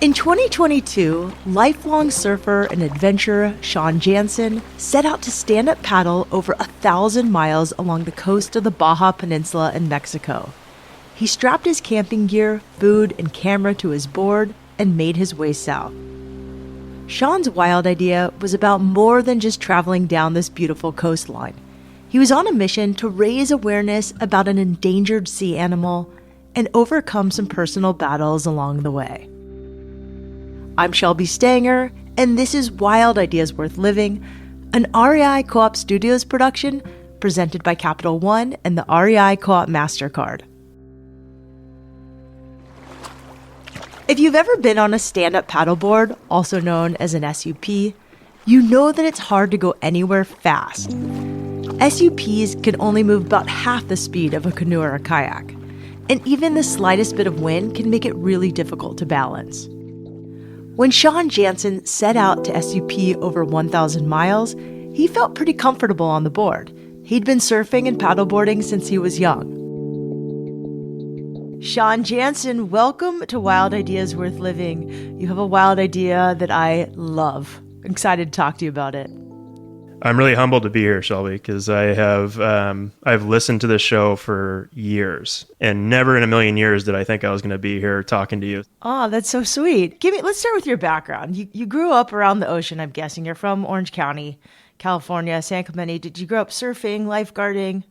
In 2022, lifelong surfer and adventurer Jansen set out to stand-up paddle over 1,000 miles along the coast of the Baja Peninsula in Mexico. He strapped his camping gear, food, and camera to his board and made his way south. Sean's wild idea was about more than just traveling down this beautiful coastline. He was on a mission to raise awareness about an endangered sea animal and overcome some personal battles along the way. I'm Shelby Stanger, and this is Wild Ideas Worth Living, an REI Co-op Studios production presented by Capital One and the REI Co-op Mastercard. If you've ever been on a stand-up paddleboard, also known as an SUP, you know that it's hard to go anywhere fast. SUPs can only move about half the speed of a canoe or a kayak, and even the slightest bit of wind can make it really difficult to balance. When Sean Jansen set out to SUP over 1,000 miles, he felt pretty comfortable on the board. He'd been surfing and paddleboarding since he was young. Sean Jansen, welcome to Wild Ideas Worth Living. You have a wild idea that I love. I'm excited to talk to you about it. I'm really humbled to be here, Shelby, because I've listened to this show for years, and never in a million years did I think I was going to be here talking to you. Oh, that's so sweet. Let's start with your background. You grew up around the ocean, I'm guessing. You're from Orange County, California, San Clemente. Did you grow up surfing, lifeguarding?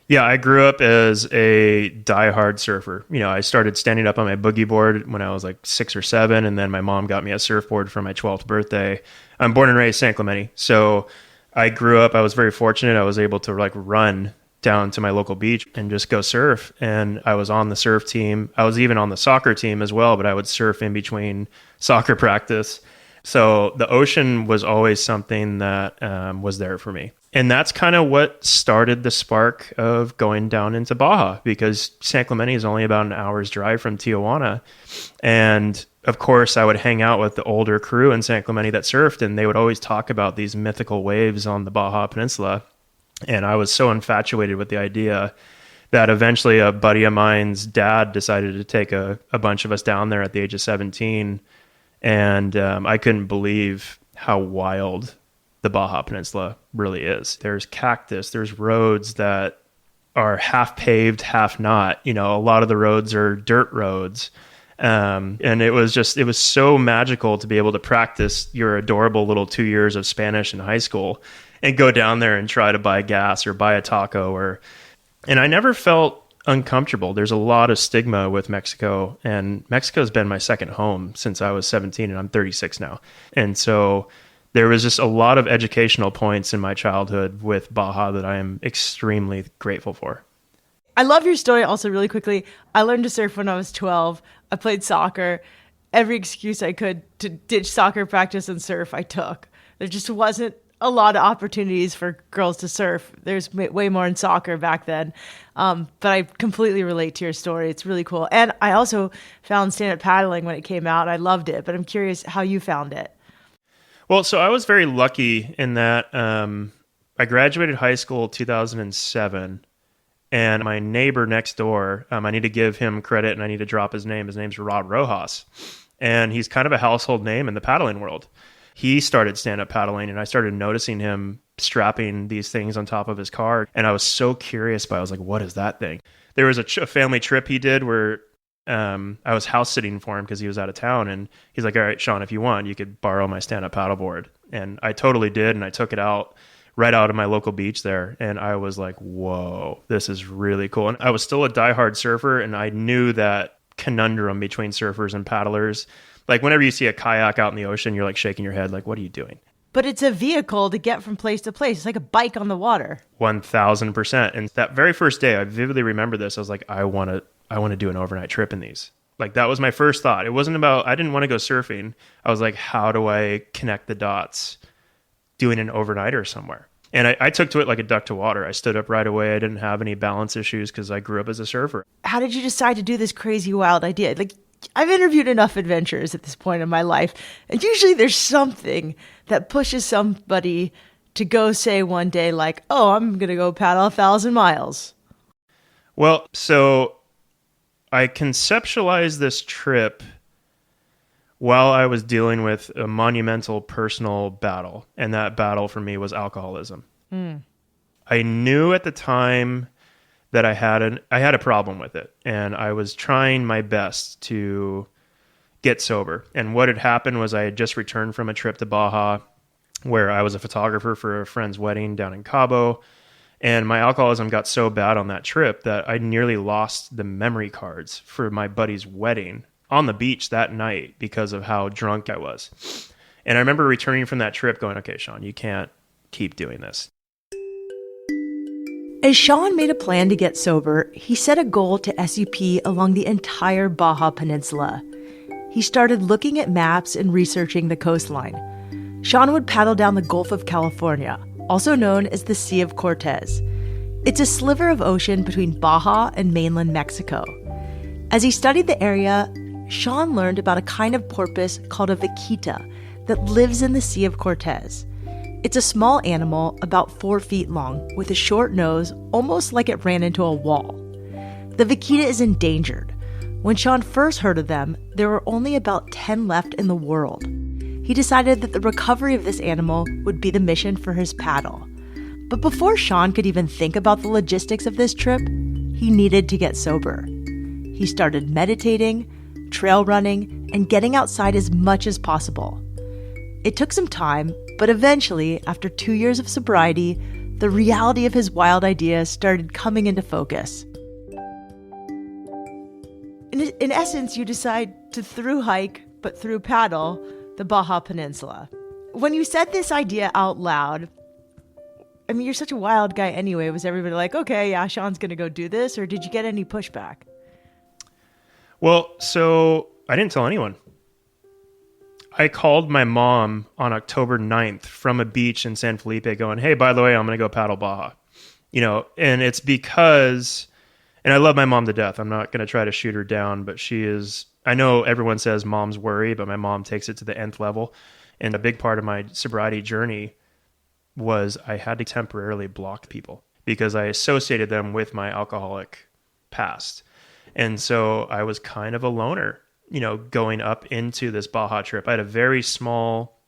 Yeah, I grew up as a diehard surfer. I started standing up on my boogie board when I was like 6 or 7, and then my mom got me a surfboard for my 12th birthday. I'm born and raised San Clemente, so I grew up. I was very fortunate. I was able to run down to my local beach and just go surf. And I was on the surf team. I was even on the soccer team as well, but I would surf in between soccer practice. So the ocean was always something that was there for me. And that's kind of what started the spark of going down into Baja, because San Clemente is only about an hour's drive from Tijuana. And of course, I would hang out with the older crew in San Clemente that surfed, and they would always talk about these mythical waves on the Baja Peninsula. And I was so infatuated with the idea that eventually a buddy of mine's dad decided to take a bunch of us down there at the age of 17. And I couldn't believe how wild the Baja Peninsula really is. There's cactus, there's roads that are half paved, half not. A lot of the roads are dirt roads. And it was so magical to be able to practice your adorable little 2 years of Spanish in high school and go down there and try to buy gas or buy a taco and I never felt uncomfortable. There's a lot of stigma with Mexico, and Mexico's been my second home since I was 17, and I'm 36 now. And so there was just a lot of educational points in my childhood with Baja that I am extremely grateful for. I love your story. Also, really quickly, I learned to surf when I was 12. I played soccer. Every excuse I could to ditch soccer practice and surf, I took. There just wasn't a lot of opportunities for girls to surf. There's way more in soccer back then. But I completely relate to your story. It's really cool. And I also found stand-up paddling when it came out. I loved it, but I'm curious how you found it. Well, so I was very lucky in that I graduated high school 2007, and my neighbor next door, I need to give him credit and I need to drop his name. His name's Rod Rojas, and he's kind of a household name in the paddling world. He started stand-up paddling, and I started noticing him strapping these things on top of his car, and I was so curious, but I was like, what is that thing? There was a family trip he did where I was house sitting for him because he was out of town, and he's like, all right, Sean, if you want, you could borrow my stand-up paddleboard. And I totally did, and I took it out right out of my local beach there, and I was like, whoa, this is really cool. And I was still a diehard surfer, and I knew that conundrum between surfers and paddlers. Like whenever you see a kayak out in the ocean, you're like shaking your head, like, what are you doing? But it's a vehicle to get from place to place. It's like a bike on the water. 1,000%. And that very first day, I vividly remember this. I was like, I want to do an overnight trip in these. Like that was my first thought. It wasn't about, I didn't want to go surfing. I was like, how do I connect the dots doing an overnighter somewhere? And I took to it like a duck to water. I stood up right away. I didn't have any balance issues because I grew up as a surfer. How did you decide to do this crazy wild idea? Like, I've interviewed enough adventurers at this point in my life, and usually there's something that pushes somebody to go say one day like, oh, I'm going to go paddle 1,000 miles. Well, so I conceptualized this trip while I was dealing with a monumental personal battle. And that battle for me was alcoholism. I knew at the time that I had a problem with it, and I was trying my best to get sober. And what had happened was I had just returned from a trip to Baja where I was a photographer for a friend's wedding down in Cabo. And my alcoholism got so bad on that trip that I nearly lost the memory cards for my buddy's wedding on the beach that night because of how drunk I was. And I remember returning from that trip going, okay, Sean, you can't keep doing this. As Sean made a plan to get sober, he set a goal to SUP along the entire Baja Peninsula. He started looking at maps and researching the coastline. Sean would paddle down the Gulf of California, also known as the Sea of Cortez. It's a sliver of ocean between Baja and mainland Mexico. As he studied the area, Sean learned about a kind of porpoise called a vaquita that lives in the Sea of Cortez. It's a small animal about 4 feet long with a short nose, almost like it ran into a wall. The vaquita is endangered. When Sean first heard of them, there were only about 10 left in the world. He decided that the recovery of this animal would be the mission for his paddle. But before Sean could even think about the logistics of this trip, he needed to get sober. He started meditating, trail running, and getting outside as much as possible. It took some time, but eventually, after 2 years of sobriety, the reality of his wild ideas started coming into focus. In essence, you decide to through hike, but through paddle, the Baja Peninsula. When you said this idea out loud, I mean, you're such a wild guy anyway. Was everybody like, okay, yeah, Sean's going to go do this? Or did you get any pushback? Well, so I didn't tell anyone. I called my mom on October 9th from a beach in San Felipe going, hey, by the way, I'm going to go paddle Baja. And it's because, and I love my mom to death. I'm not going to try to shoot her down, but she is, I know everyone says moms worry, but my mom takes it to the nth level. And a big part of my sobriety journey was I had to temporarily block people because I associated them with my alcoholic past. And so I was kind of a loner, going up into this Baja trip. I had a very small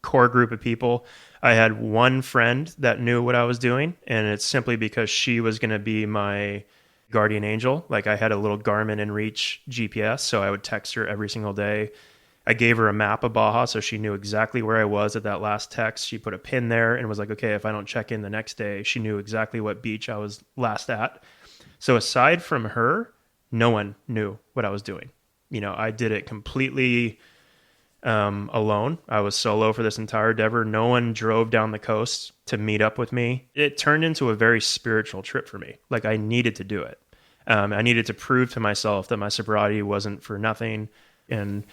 core group of people. I had one friend that knew what I was doing, and it's simply because she was going to be my guardian angel. Like I had a little Garmin InReach GPS, so I would text her every single day. I gave her a map of Baja, so she knew exactly where I was at that last text. She put a pin there and was like, okay, if I don't check in the next day, she knew exactly what beach I was last at. So aside from her, no one knew what I was doing. I did it completely alone. I was solo for this entire endeavor. No one drove down the coast to meet up with me. It turned into a very spiritual trip for me. Like I needed to do it. I needed to prove to myself that my sobriety wasn't for nothing and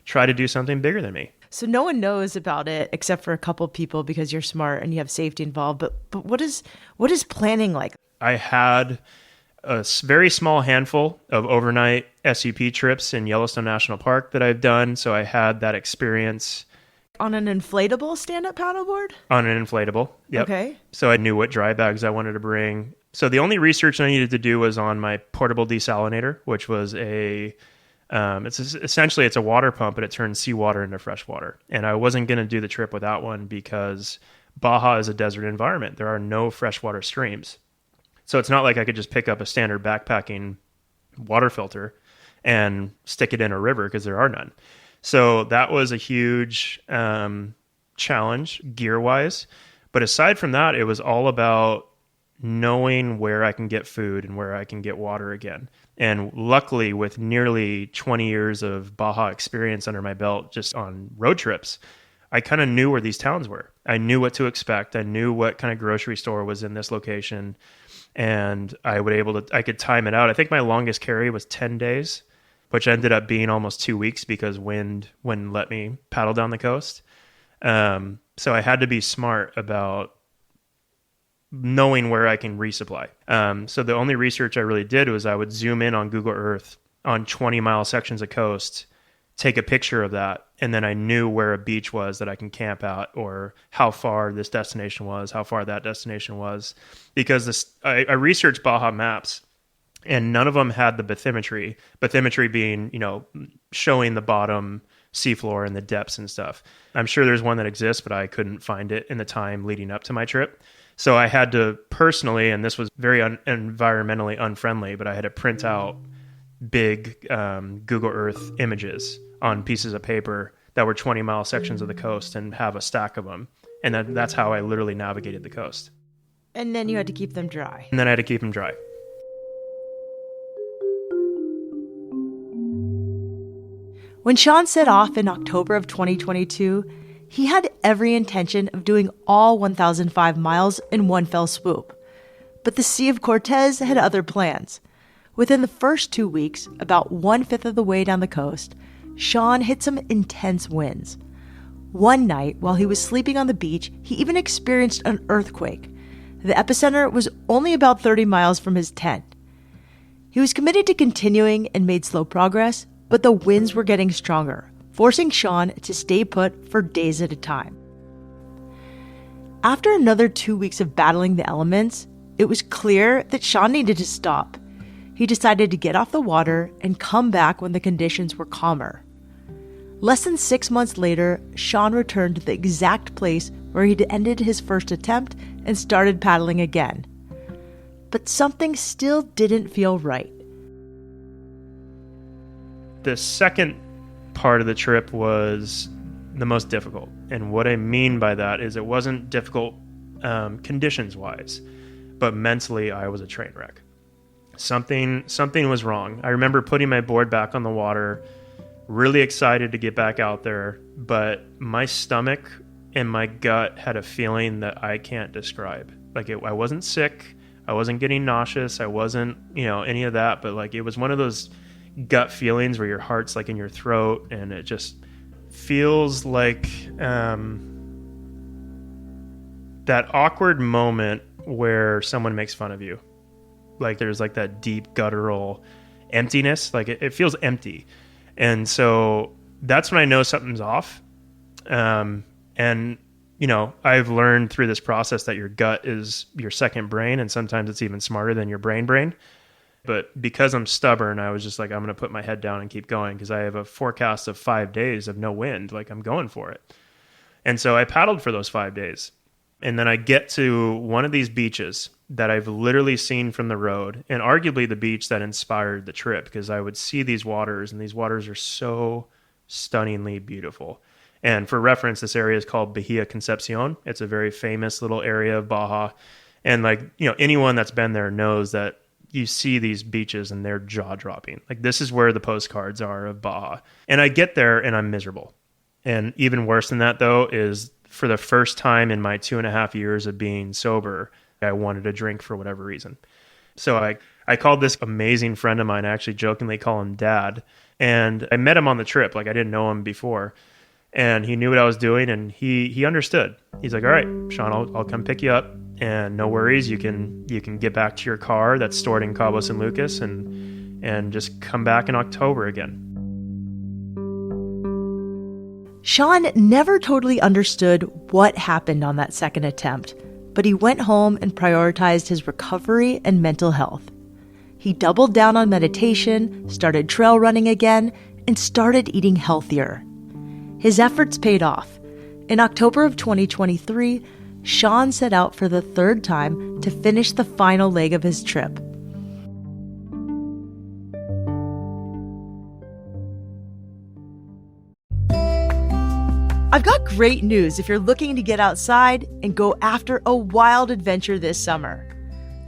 try to do something bigger than me. So no one knows about it except for a couple people because you're smart and you have safety involved. But what is planning like? I had a very small handful of overnight SUP trips in Yellowstone National Park that I've done. So I had that experience. On an inflatable stand-up paddleboard? On an inflatable, yep. Okay. So I knew what dry bags I wanted to bring. So the only research I needed to do was on my portable desalinator, which was essentially it's a water pump, but it turns seawater into fresh water. And I wasn't going to do the trip without one because Baja is a desert environment. There are no freshwater streams. So it's not like I could just pick up a standard backpacking water filter and stick it in a river because there are none. So that was a huge challenge gear-wise. But aside from that, it was all about knowing where I can get food and where I can get water again. And luckily, with nearly 20 years of Baja experience under my belt just on road trips, I kind of knew where these towns were. I knew what to expect. I knew what kind of grocery store was in this location. And I could time it out. I think my longest carry was 10 days, which ended up being almost 2 weeks because wind wouldn't let me paddle down the coast. So I had to be smart about knowing where I can resupply. So the only research I really did was I would zoom in on Google Earth on 20-mile sections of coast, take a picture of that, and then I knew where a beach was that I can camp at or how far this destination was, how far that destination was. Because I researched Baja maps, and none of them had the bathymetry. Bathymetry being, showing the bottom seafloor and the depths and stuff. I'm sure there's one that exists, but I couldn't find it in the time leading up to my trip. So I had to personally, and this was very environmentally unfriendly, but I had to print out big Google Earth images on pieces of paper that were 20-mile sections of the coast and have a stack of them. And that's how I literally navigated the coast. And then you had to keep them dry. And then I had to keep them dry. When Sean set off in October of 2022, he had every intention of doing all 1,005 miles in one fell swoop. But the Sea of Cortez had other plans. Within the first 2 weeks, about 1/5 of the way down the coast, Sean hit some intense winds. One night, while he was sleeping on the beach, he even experienced an earthquake. The epicenter was only about 30 miles from his tent. He was committed to continuing and made slow progress, but the winds were getting stronger, forcing Sean to stay put for days at a time. After another 2 weeks of battling the elements, it was clear that Sean needed to stop. He decided to get off the water and come back when the conditions were calmer. Less than 6 months later, Sean returned to the exact place where he'd ended his first attempt and started paddling again. But something still didn't feel right. The second part of the trip was the most difficult. And what I mean by that is it wasn't difficult conditions-wise, but mentally I was a train wreck. Something was wrong. I remember putting my board back on the water, really excited to get back out there, but my stomach and my gut had a feeling that I can't describe. I wasn't sick, I wasn't getting nauseous, I wasn't, any of that, but it was one of those gut feelings where your heart's in your throat and it just feels like that awkward moment where someone makes fun of you. There's that deep guttural emptiness, it feels empty. And so that's when I know something's off. And I've learned through this process that your gut is your second brain, and sometimes it's even smarter than your brain. But because I'm stubborn, I was just I'm going to put my head down and keep going because I have a forecast of 5 days of no wind. I'm going for it. And so I paddled for those 5 days. And then I get to one of these beaches that I've literally seen from the road, and arguably the beach that inspired the trip, because I would see these waters, and these waters are so stunningly beautiful. And for reference, this area is called Baja Concepcion. It's a very famous little area of Baja. And anyone that's been there knows that you see these beaches and they're jaw-dropping. This is where the postcards are of Baja. And I get there and I'm miserable. And even worse than that, though, is for the first time in my 2.5 years of being sober, I wanted a drink for whatever reason. So I called this amazing friend of mine. I actually jokingly call him Dad. And I met him on the trip. I didn't know him before. And he knew what I was doing, and he understood. He's like, all right, Sean, I'll come pick you up. And no worries, you can get back to your car that's stored in Cabo San Lucas and just come back in October again. Sean never totally understood what happened on that second attempt, but he went home and prioritized his recovery and mental health. He doubled down on meditation, started trail running again, and started eating healthier. His efforts paid off. In October of 2023, Sean set out for the third time to finish the final leg of his trip. I've got great news if you're looking to get outside and go after a wild adventure this summer.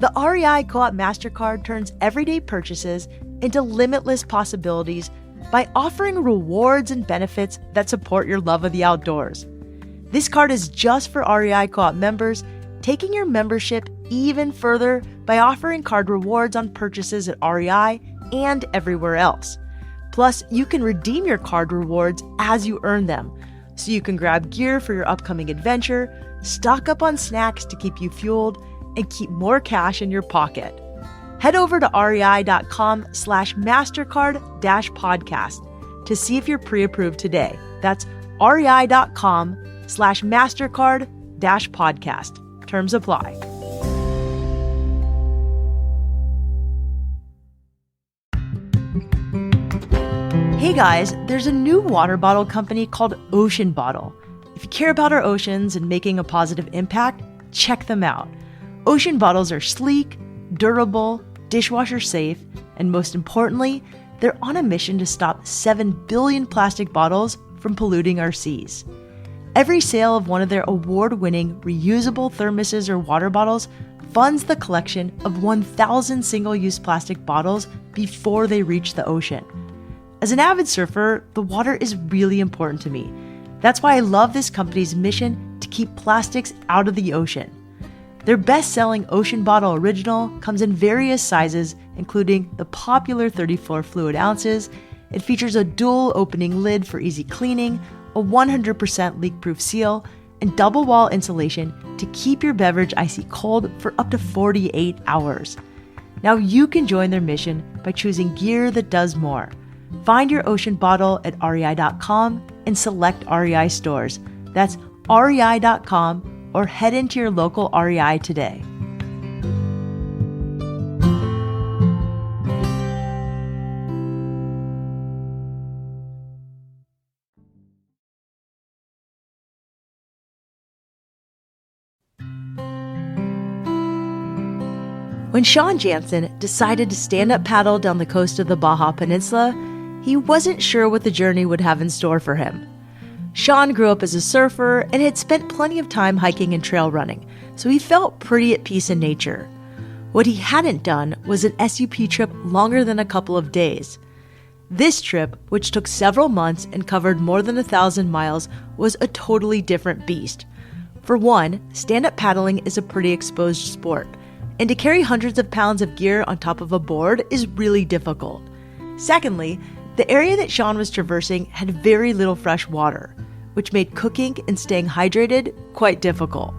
The REI Co-op Mastercard turns everyday purchases into limitless possibilities by offering rewards and benefits that support your love of the outdoors. This card is just for REI Co-op members, taking your membership even further by offering card rewards on purchases at REI and everywhere else. Plus, you can redeem your card rewards as you earn them, so you can grab gear for your upcoming adventure, stock up on snacks to keep you fueled, and keep more cash in your pocket. Head over to rei.com/mastercard-podcast to see if you're pre-approved today. That's rei.com/mastercard-podcast. Terms apply. Hey guys, there's a new water bottle company called Ocean Bottle. If you care about our oceans and making a positive impact, check them out. Ocean bottles are sleek, durable, dishwasher safe, and most importantly, they're on a mission to stop 7 billion plastic bottles from polluting our seas. Every sale of one of their award-winning reusable thermoses or water bottles funds the collection of 1,000 single-use plastic bottles before they reach the ocean. As an avid surfer, the water is really important to me. That's why I love this company's mission to keep plastics out of the ocean. Their best-selling Ocean Bottle Original comes in various sizes, including the popular 34 fluid ounces. It features a dual opening lid for easy cleaning, a 100% leak-proof seal, and double wall insulation to keep your beverage icy cold for up to 48 hours. Now you can join their mission by choosing gear that does more. Find your Ocean Bottle at rei.com and select REI stores. That's rei.com or head into your local REI today. When Sean Jansen decided to stand-up paddle down the coast of the Baja Peninsula, he wasn't sure what the journey would have in store for him. Sean grew up as a surfer and had spent plenty of time hiking and trail running, so he felt pretty at peace in nature. What he hadn't done was an SUP trip longer than a couple of days. This trip, which took several months and covered more than 1,000 miles, was a totally different beast. For one, stand-up paddling is a pretty exposed sport, and to carry hundreds of pounds of gear on top of a board is really difficult. Secondly, the area that Sean was traversing had very little fresh water, which made cooking and staying hydrated quite difficult.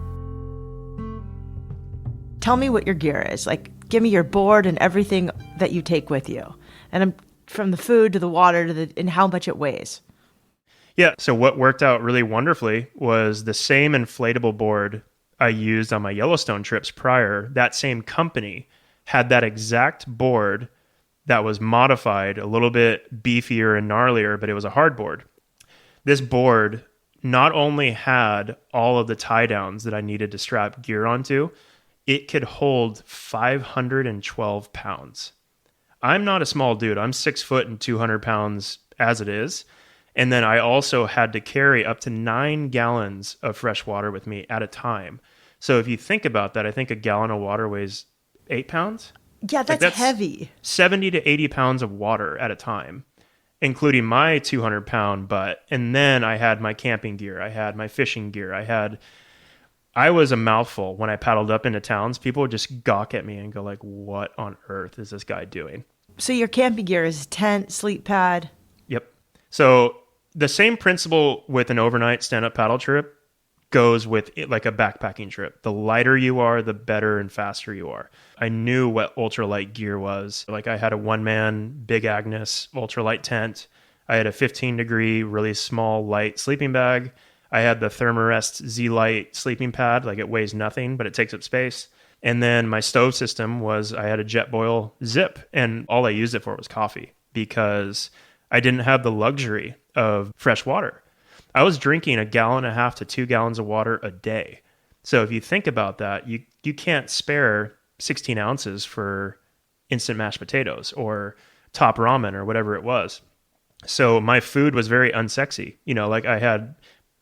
Tell me what your gear is. Give me your board and everything that you take with you. And from the food to the water and how much it weighs. Yeah, so what worked out really wonderfully was the same inflatable board I used on my Yellowstone trips prior. That same company had that exact board that was modified, a little bit beefier and gnarlier, but it was a hard board. This board not only had all of the tie downs that I needed to strap gear onto, it could hold 512 pounds. I'm not a small dude. I'm 6 foot and 200 pounds as it is. And then I also had to carry up to 9 gallons of fresh water with me at a time. So if you think about that, I think a gallon of water weighs 8 pounds. Yeah, that's heavy. 70 to 80 pounds of water at a time, including my 200-pound butt. And then I had my camping gear. I had my fishing gear. I was a mouthful when I paddled up into towns. People would just gawk at me and go like, what on earth is this guy doing? So your camping gear is tent, sleep pad. Yep. So the same principle with an overnight stand-up paddle trip goes with it, like a backpacking trip. The lighter you are, the better and faster you are. I knew what ultralight gear was. Like I had a one-man Big Agnes ultralight tent. I had a 15-degree, really small, light sleeping bag. I had the Thermarest Z-Lite sleeping pad. Like it weighs nothing, but it takes up space. And then my stove system was, I had a Jetboil Zip, and all I used it for was coffee because I didn't have the luxury of fresh water. I was drinking 1.5 gallons to 2 gallons of water a day. So if you think about that, you can't spare 16 ounces for instant mashed potatoes or top ramen or whatever it was. So my food was very unsexy. Like I had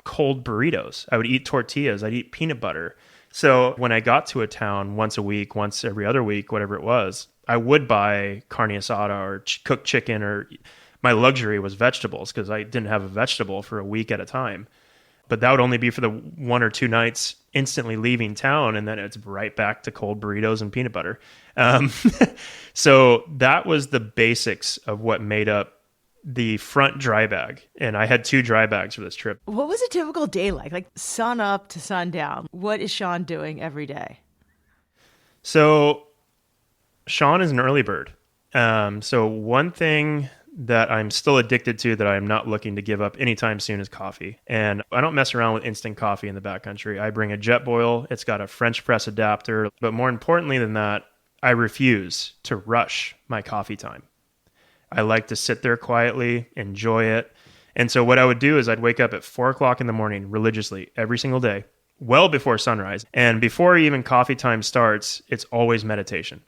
cold burritos. I would eat tortillas. I'd eat peanut butter. So when I got to a town once a week, once every other week, whatever it was, I would buy carne asada or cooked chicken, or my luxury was vegetables because I didn't have a vegetable for a week at a time. But that would only be for the 1 or 2 nights instantly leaving town, and then it's right back to cold burritos and peanut butter. So that was the basics of what made up the front dry bag. And I had 2 dry bags for this trip. What was a typical day like? Like sun up to sundown. What is Sean doing every day? So Sean is an early bird. So one thing that I'm still addicted to that I'm not looking to give up anytime soon is coffee. And I don't mess around with instant coffee in the backcountry. I bring a Jetboil. It's got a French press adapter. But more importantly than that, I refuse to rush my coffee time. I like to sit there quietly, enjoy it. And so what I would do is I'd wake up at 4 o'clock in the morning religiously every single day, well before sunrise. And before even coffee time starts, it's always meditation.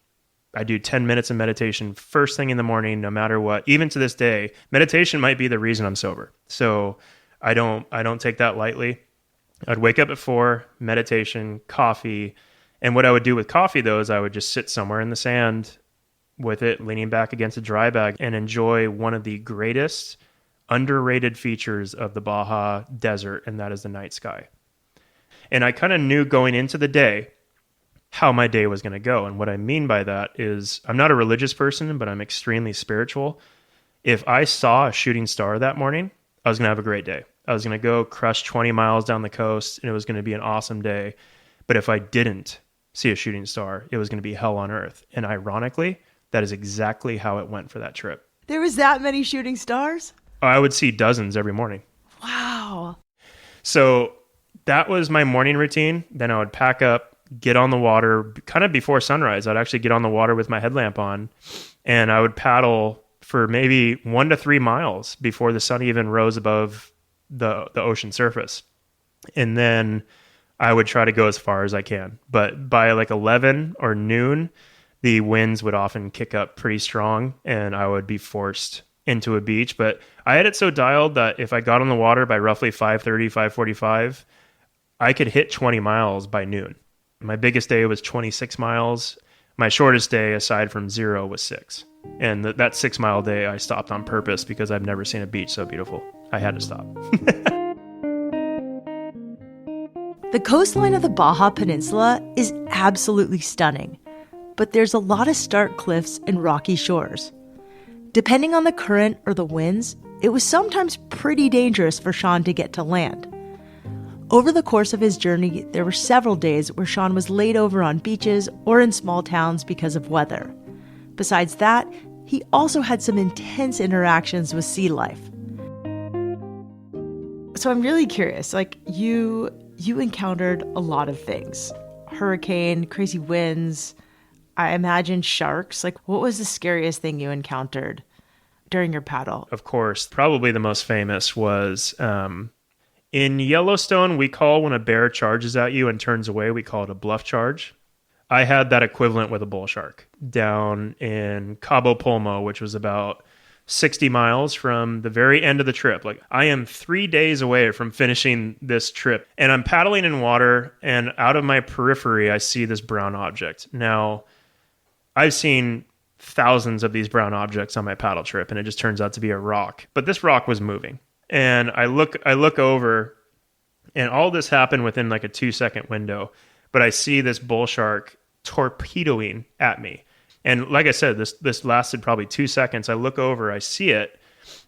I do 10 minutes of meditation first thing in the morning, no matter what. Even to this day, meditation might be the reason I'm sober. So I don't take that lightly. I'd wake up at 4, meditation, coffee. And what I would do with coffee, though, is I would just sit somewhere in the sand with it, leaning back against a dry bag, and enjoy one of the greatest underrated features of the Baja desert, and that is the night sky. And I kind of knew going into the day how my day was going to go. And what I mean by that is I'm not a religious person, but I'm extremely spiritual. If I saw a shooting star that morning, I was going to have a great day. I was going to go crush 20 miles down the coast, and it was going to be an awesome day. But if I didn't see a shooting star, it was going to be hell on earth. And ironically, that is exactly how it went for that trip. There was that many shooting stars? I would see dozens every morning. Wow. So that was my morning routine. Then I would pack up, get on the water kind of before sunrise. I'd actually get on the water with my headlamp on, and I would paddle for maybe 1 to 3 miles before the sun even rose above the ocean surface. And then I would try to go as far as I can. But by like 11 or noon, the winds would often kick up pretty strong, and I would be forced into a beach. But I had it so dialed that if I got on the water by roughly 5:30, 5:45, I could hit 20 miles by noon. My biggest day was 26 miles. My shortest day, aside from 0, was 6. And that 6-mile day, I stopped on purpose because I've never seen a beach so beautiful. I had to stop. The coastline of the Baja Peninsula is absolutely stunning, but there's a lot of stark cliffs and rocky shores. Depending on the current or the winds, it was sometimes pretty dangerous for Sean to get to land. Over the course of his journey, there were several days where Sean was laid over on beaches or in small towns because of weather. Besides that, he also had some intense interactions with sea life. So I'm really curious, like you encountered a lot of things. Hurricane, crazy winds, I imagine sharks. Like, what was the scariest thing you encountered during your paddle? Of course, probably the most famous was in Yellowstone, we call when a bear charges at you and turns away, we call it a bluff charge. I had that equivalent with a bull shark down in Cabo Pulmo, which was about 60 miles from the very end of the trip. Like, I am 3 days away from finishing this trip, and I'm paddling in water, and out of my periphery, I see this brown object. Now, I've seen thousands of these brown objects on my paddle trip, and it just turns out to be a rock. But this rock was moving. And I look over, and all this happened within like a 2-second window. But I see this bull shark torpedoing at me. And like I said, this lasted probably 2 seconds. I look over, I see it.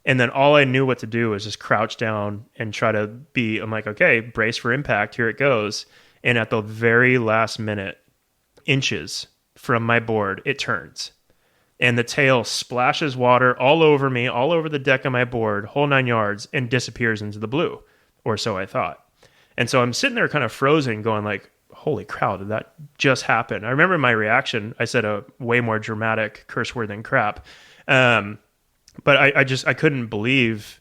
And then all I knew what to do was just crouch down and try to I'm like, okay, brace for impact. Here it goes. And at the very last minute, inches from my board, it turns. And the tail splashes water all over me, all over the deck of my board, whole 9 yards, and disappears into the blue, or so I thought. And so I'm sitting there kind of frozen, going like, holy cow, did that just happen? I remember my reaction. I said a way more dramatic curse word than crap. But I couldn't believe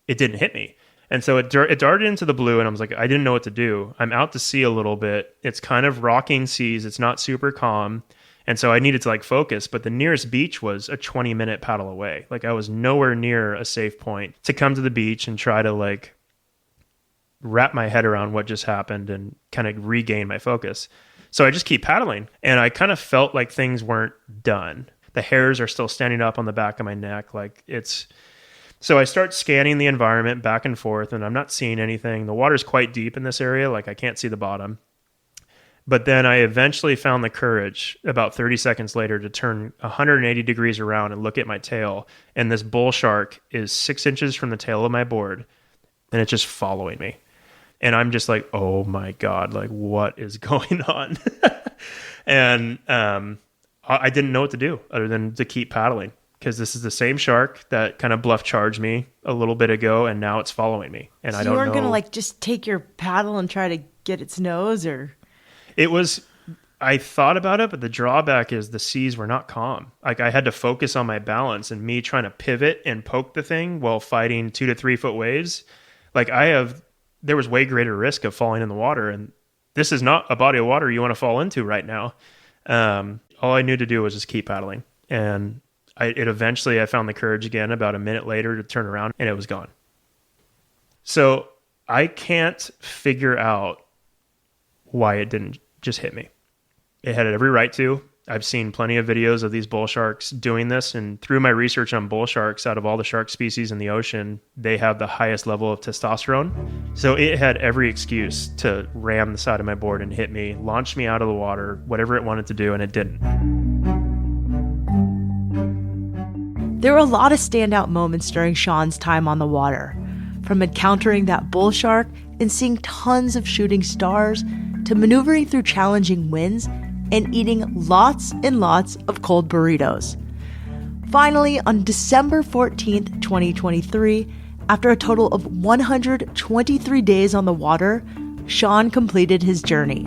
it didn't hit me. And so it darted into the blue, and I was like, I didn't know what to do. I'm out to sea a little bit. It's kind of rocking seas. It's not super calm. And so I needed to like focus, but the nearest beach was a 20-minute paddle away. Like, I was nowhere near a safe point to come to the beach and try to like wrap my head around what just happened and kind of regain my focus. So I just keep paddling, and I kind of felt like things weren't done. The hairs are still standing up on the back of my neck. So I start scanning the environment back and forth, and I'm not seeing anything. The water's quite deep in this area. Like, I can't see the bottom. But then I eventually found the courage about 30 seconds later to turn 180 degrees around and look at my tail. And this bull shark is 6 inches from the tail of my board, and it's just following me. And I'm just like, oh my God, like, what is going on? And I didn't know what to do other than to keep paddling, because this is the same shark that kind of bluff charged me a little bit ago, and now it's following me. And so I don't know. You weren't going to like just take your paddle and try to get its nose, or... It was, I thought about it, but the drawback is the seas were not calm. Like I had to focus on my balance, and me trying to pivot and poke the thing while fighting 2 to 3 foot waves. Like there was way greater risk of falling in the water. And this is not a body of water you want to fall into right now. All I knew to do was just keep paddling. And I found the courage again about a minute later to turn around, and it was gone. So I can't figure out why it didn't just hit me. It had every right to. I've seen plenty of videos of these bull sharks doing this, and through my research on bull sharks, out of all the shark species in the ocean, they have the highest level of testosterone. So it had every excuse to ram the side of my board and hit me, launch me out of the water, whatever it wanted to do, and it didn't. There were a lot of standout moments during Sean's time on the water, from encountering that bull shark and seeing tons of shooting stars, to maneuvering through challenging winds and eating lots and lots of cold burritos. Finally, on December 14th, 2023, after a total of 123 days on the water, Sean completed his journey.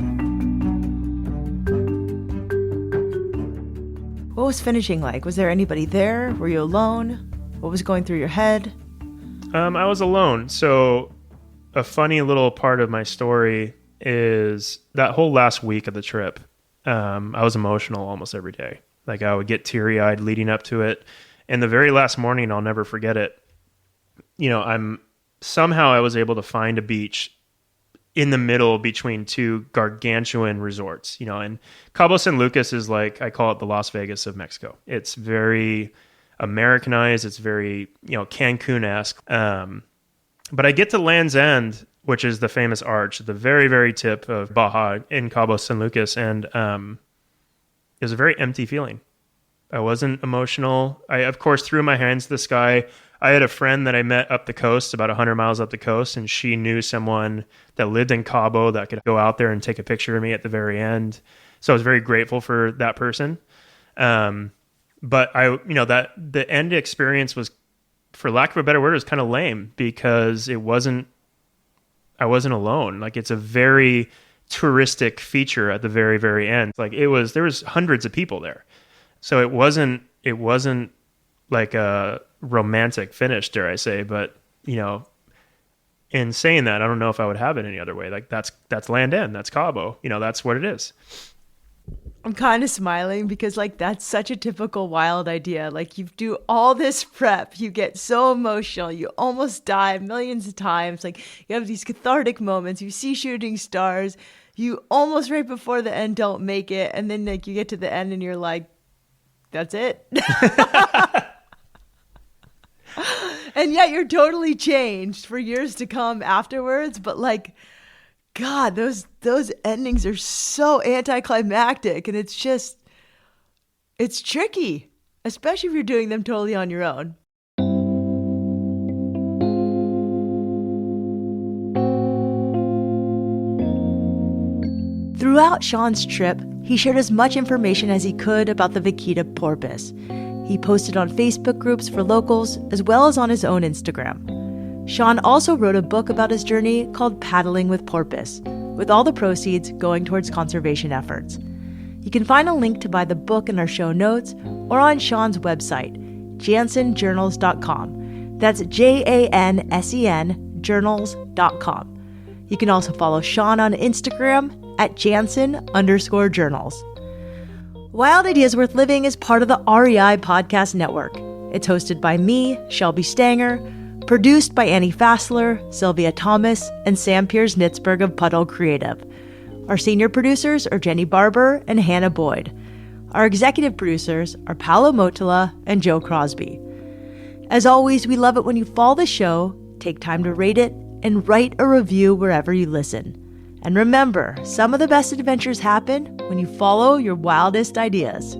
What was finishing like? Was there anybody there? Were you alone? What was going through your head? I was alone. So a funny little part of my story is that whole last week of the trip, I was emotional almost every day. Like I would get teary-eyed leading up to it. And the very last morning, I'll never forget it. I was able to find a beach in the middle between two gargantuan resorts, and Cabo San Lucas is like, I call it the Las Vegas of Mexico. It's very Americanized. It's very, Cancun-esque. But I get to Land's End, which is the famous arch at the very, very tip of Baja in Cabo San Lucas. And it was a very empty feeling. I wasn't emotional. I, of course, threw my hands to the sky. I had a friend that I met up the coast, about 100 miles up the coast, and she knew someone that lived in Cabo that could go out there and take a picture of me at the very end. So I was very grateful for that person. But the end experience was, for lack of a better word, was kind of lame because I wasn't alone. Like it's a very touristic feature at the very, very end. Like there was hundreds of people there. So it wasn't like a romantic finish, dare I say, but in saying that, I don't know if I would have it any other way. Like that's Land End, that's Cabo, that's what it is. I'm kind of smiling because that's such a typical wild idea. Like you do all this prep, you get so emotional, you almost die millions of times. Like you have these cathartic moments, you see shooting stars, you almost right before the end don't make it. And then you get to the end and you're like, that's it. And yet you're totally changed for years to come afterwards. But God, those endings are so anticlimactic, and it's tricky, especially if you're doing them totally on your own. Throughout Sean's trip, he shared as much information as he could about the vaquita porpoise. He posted on Facebook groups for locals, as well as on his own Instagram. Sean also wrote a book about his journey called Paddling with Porpoise, with all the proceeds going towards conservation efforts. You can find a link to buy the book in our show notes or on Sean's website, jansenjournals.com. That's JANSEN journals.com. You can also follow Sean on Instagram at Jansen_journals. Wild Ideas Worth Living is part of the REI Podcast Network. It's hosted by me, Shelby Stanger, produced by Annie Fassler, Sylvia Thomas, and Sam Piers-Nitzberg of Puddle Creative. Our senior producers are Jenny Barber and Hannah Boyd. Our executive producers are Paolo Motola and Joe Crosby. As always, we love it when you follow the show, take time to rate it, and write a review wherever you listen. And remember, some of the best adventures happen when you follow your wildest ideas.